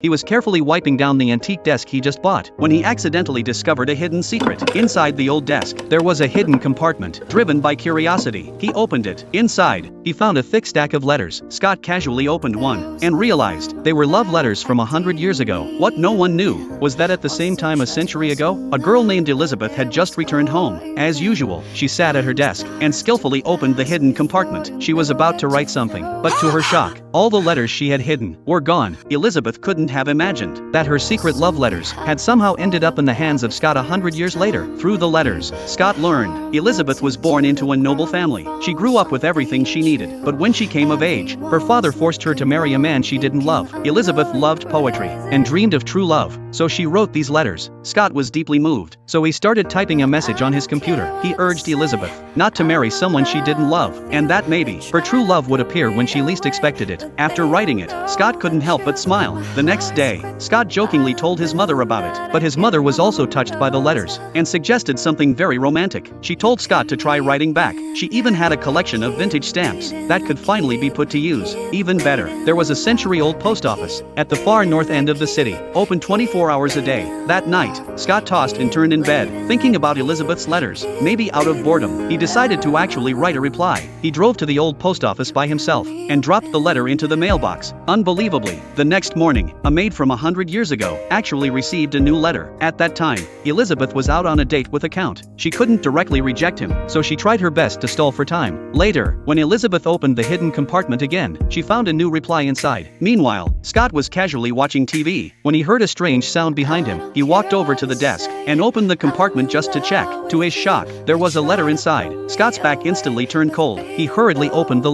He was carefully wiping down the antique desk he just bought when he accidentally discovered a hidden secret. Inside the old desk, there was a hidden compartment. Driven by curiosity, he opened it. Inside, he found a thick stack of letters. Scott casually opened one and realized they were love letters from 100 years ago. What no one knew was that at the same time a century ago, a girl named Elizabeth had just returned home. As usual, she sat at her desk and skillfully opened the hidden compartment. She was about to write something, but to her shock, all the letters she had hidden were gone. Elizabeth couldn't have imagined that her secret love letters had somehow ended up in the hands of Scott 100 years later. Through the letters, Scott learned Elizabeth was born into a noble family. She grew up with everything she needed, but when she came of age, her father forced her to marry a man she didn't love. Elizabeth loved poetry and dreamed of true love, so she wrote these letters. Scott was deeply moved, so he started typing a message on his computer. He urged Elizabeth not to marry someone she didn't love, and that maybe her true love would appear when she least expected it. After writing it, Scott couldn't help but smile. The next day, Scott jokingly told his mother about it, but his mother was also touched by the letters and suggested something very romantic. She told Scott to try writing back. She even had a collection of vintage stamps that could finally be put to use. Even better, there was a century-old post office at the far north end of the city, open 24 hours a day. That night, Scott tossed and turned in bed, thinking about Elizabeth's letters. Maybe out of boredom, he decided to actually write a reply. He drove to the old post office by himself and dropped the letter into the mailbox. Unbelievably, the next morning, a maid from 100 years ago actually received a new letter. At that time, Elizabeth was out on a date with a count. She couldn't directly reject him, so she tried her best to stall for time. Later, when Elizabeth opened the hidden compartment again, she found a new reply inside. Meanwhile, Scott was casually watching TV when he heard a strange sound behind him. He walked over to the desk and opened the compartment just to check. To his shock, there was a letter inside. Scott's back instantly turned cold. He hurriedly opened the